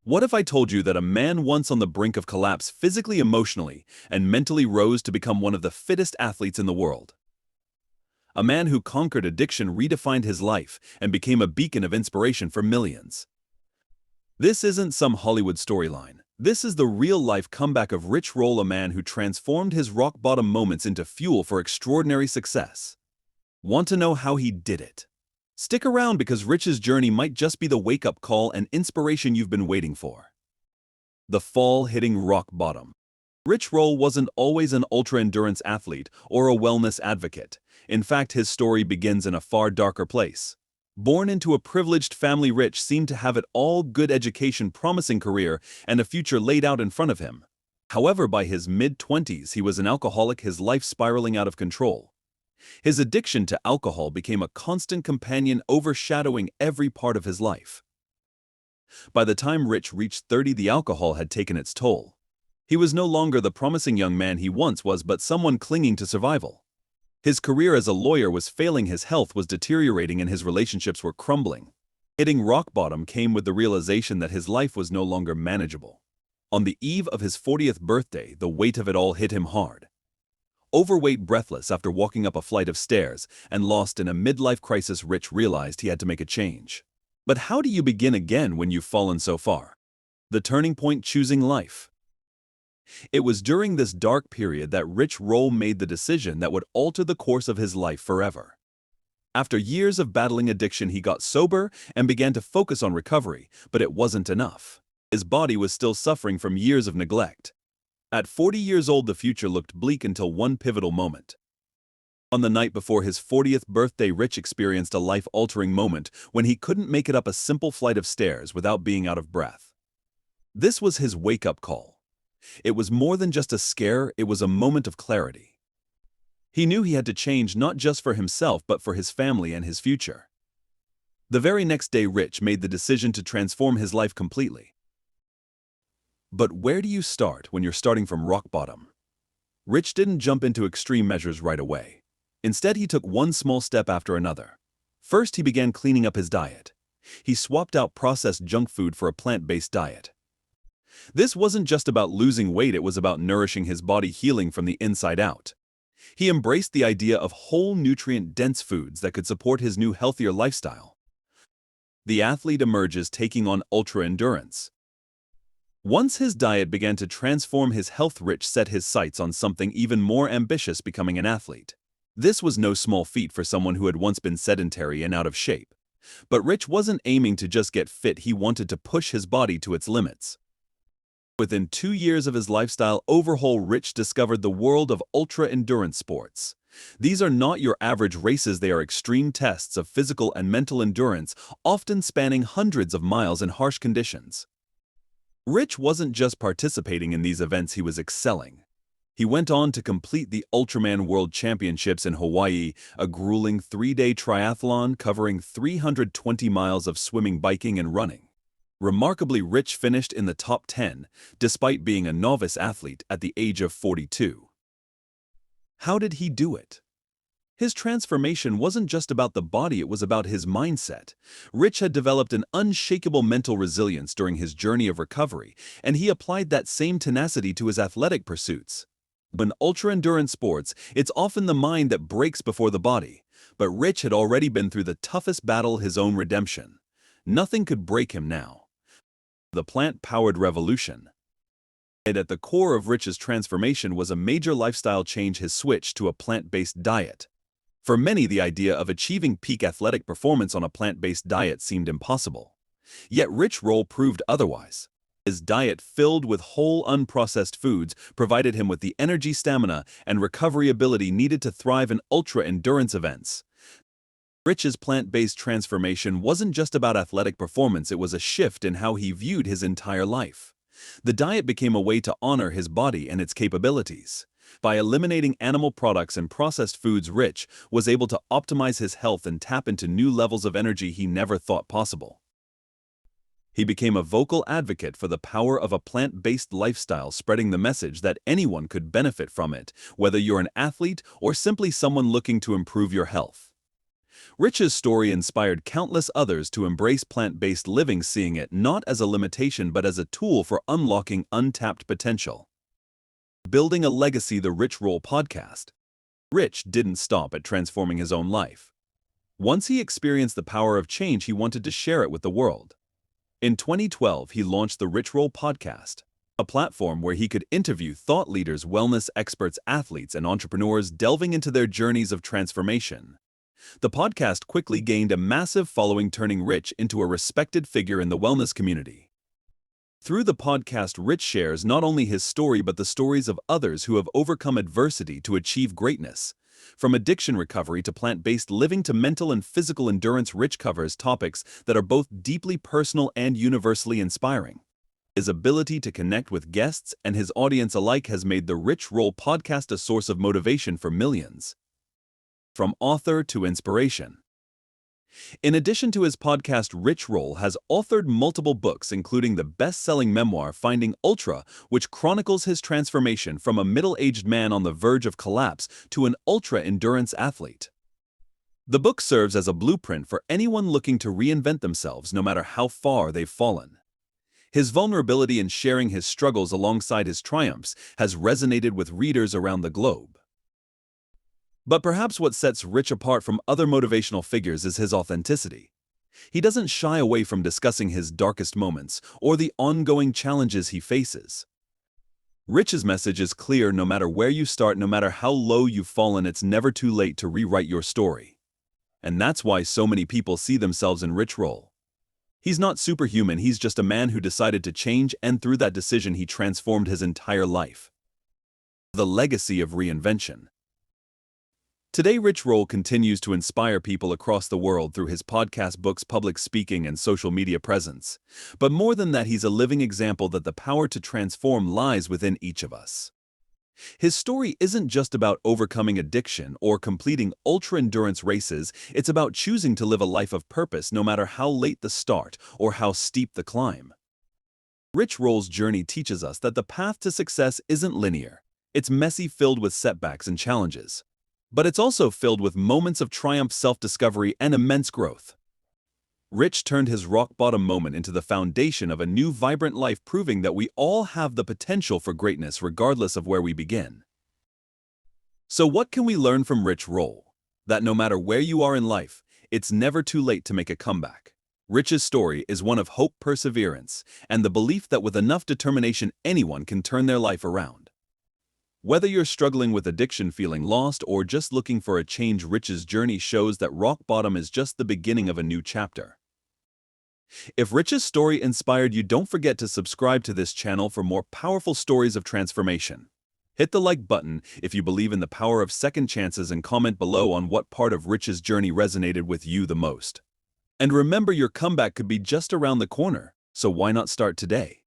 What if I told you that a man once on the brink of collapse physically, emotionally, and mentally rose to become one of the fittest athletes in the world? A man who conquered addiction, redefined his life, and became a beacon of inspiration for millions. This isn't some Hollywood storyline. This is the real-life comeback of Rich Roll, a man who transformed his rock-bottom moments into fuel for extraordinary success. Want to know how he did it? Stick around because Rich's journey might just be the wake-up call and inspiration you've been waiting for. The fall hitting rock bottom. Rich Roll wasn't always an ultra-endurance athlete or a wellness advocate. In fact, his story begins in a far darker place. Born into a privileged family, Rich seemed to have it all: good education, promising career, and a future laid out in front of him. However, by his mid-20s, he was an alcoholic, his life spiraling out of control. His addiction to alcohol became a constant companion, overshadowing every part of his life. By the time Rich reached 30, the alcohol had taken its toll. He was no longer the promising young man he once was, but someone clinging to survival. His career as a lawyer was failing, his health was deteriorating, and his relationships were crumbling. Hitting rock bottom came with the realization that his life was no longer manageable. On the eve of his 40th birthday, the weight of it all hit him hard. Overweight, breathless after walking up a flight of stairs, and lost in a midlife crisis, Rich realized he had to make a change. But how do you begin again when you've fallen so far? The turning point: choosing life. It was during this dark period that Rich Roll made the decision that would alter the course of his life forever. After years of battling addiction, he got sober and began to focus on recovery, but it wasn't enough. His body was still suffering from years of neglect. At 40 years old, the future looked bleak until one pivotal moment. On the night before his 40th birthday, Rich experienced a life-altering moment when he couldn't make it up a simple flight of stairs without being out of breath. This was his wake-up call. It was more than just a scare, it was a moment of clarity. He knew he had to change, not just for himself but for his family and his future. The very next day, Rich made the decision to transform his life completely. But where do you start when you're starting from rock bottom? Rich didn't jump into extreme measures right away. Instead, he took one small step after another. First, he began cleaning up his diet. He swapped out processed junk food for a plant-based diet. This wasn't just about losing weight, it was about nourishing his body, healing from the inside out. He embraced the idea of whole, nutrient-dense foods that could support his new, healthier lifestyle. The athlete emerges, taking on ultra-endurance. Once his diet began to transform his health, Rich set his sights on something even more ambitious: becoming an athlete. This was no small feat for someone who had once been sedentary and out of shape. But Rich wasn't aiming to just get fit, he wanted to push his body to its limits. Within 2 years of his lifestyle overhaul, Rich discovered the world of ultra-endurance sports. These are not your average races, they are extreme tests of physical and mental endurance, often spanning hundreds of miles in harsh conditions. Rich wasn't just participating in these events, he was excelling. He went on to complete the Ultraman World Championships in Hawaii, a grueling 3-day triathlon covering 320 miles of swimming, biking, and running. Remarkably, Rich finished in the top 10, despite being a novice athlete at the age of 42. How did he do it? His transformation wasn't just about the body, it was about his mindset. Rich had developed an unshakable mental resilience during his journey of recovery, and he applied that same tenacity to his athletic pursuits. In ultra-endurance sports, it's often the mind that breaks before the body, but Rich had already been through the toughest battle, his own redemption. Nothing could break him now. The plant-powered revolution. And at the core of Rich's transformation was a major lifestyle change: his switch to a plant-based diet. For many, the idea of achieving peak athletic performance on a plant-based diet seemed impossible. Yet Rich Roll proved otherwise. His diet, filled with whole, unprocessed foods, provided him with the energy, stamina, and recovery ability needed to thrive in ultra-endurance events. Rich's plant-based transformation wasn't just about athletic performance, it was a shift in how he viewed his entire life. The diet became a way to honor his body and its capabilities. By eliminating animal products and processed foods, Rich was able to optimize his health and tap into new levels of energy he never thought possible. He became a vocal advocate for the power of a plant-based lifestyle, spreading the message that anyone could benefit from it, whether you're an athlete or simply someone looking to improve your health. Rich's story inspired countless others to embrace plant-based living, seeing it not as a limitation but as a tool for unlocking untapped potential. Building a legacy. The Rich Roll podcast. Rich didn't stop at transforming his own life. Once he experienced the power of change, he wanted to share it with the world. In 2012, he launched the Rich Roll podcast, a platform where he could interview thought leaders, wellness experts, athletes, and entrepreneurs, delving into their journeys of transformation. The podcast quickly gained a massive following, turning Rich into a respected figure in the wellness community. Through the podcast, Rich shares not only his story but the stories of others who have overcome adversity to achieve greatness. From addiction recovery to plant-based living to mental and physical endurance, Rich covers topics that are both deeply personal and universally inspiring. His ability to connect with guests and his audience alike has made the Rich Roll podcast a source of motivation for millions. From author to inspiration. In addition to his podcast, Rich Roll has authored multiple books, including the best-selling memoir Finding Ultra, which chronicles his transformation from a middle-aged man on the verge of collapse to an ultra-endurance athlete. The book serves as a blueprint for anyone looking to reinvent themselves, no matter how far they've fallen. His vulnerability in sharing his struggles alongside his triumphs has resonated with readers around the globe. But perhaps what sets Rich apart from other motivational figures is his authenticity. He doesn't shy away from discussing his darkest moments or the ongoing challenges he faces. Rich's message is clear: no matter where you start, no matter how low you've fallen, it's never too late to rewrite your story. And that's why so many people see themselves in Rich Roll. He's not superhuman, he's just a man who decided to change, and through that decision he transformed his entire life. The legacy of reinvention. Today, Rich Roll continues to inspire people across the world through his podcast, books, public speaking, and social media presence. But more than that, he's a living example that the power to transform lies within each of us. His story isn't just about overcoming addiction or completing ultra-endurance races, it's about choosing to live a life of purpose no matter how late the start or how steep the climb. Rich Roll's journey teaches us that the path to success isn't linear. It's messy, filled with setbacks and challenges. But it's also filled with moments of triumph, self-discovery, and immense growth. Rich turned his rock-bottom moment into the foundation of a new, vibrant life, proving that we all have the potential for greatness regardless of where we begin. So what can we learn from Rich Roll? That no matter where you are in life, it's never too late to make a comeback. Rich's story is one of hope, perseverance, and the belief that with enough determination, anyone can turn their life around. Whether you're struggling with addiction, feeling lost, or just looking for a change, Rich's journey shows that rock bottom is just the beginning of a new chapter. If Rich's story inspired you, don't forget to subscribe to this channel for more powerful stories of transformation. Hit the like button if you believe in the power of second chances, and comment below on what part of Rich's journey resonated with you the most. And remember, your comeback could be just around the corner, so why not start today?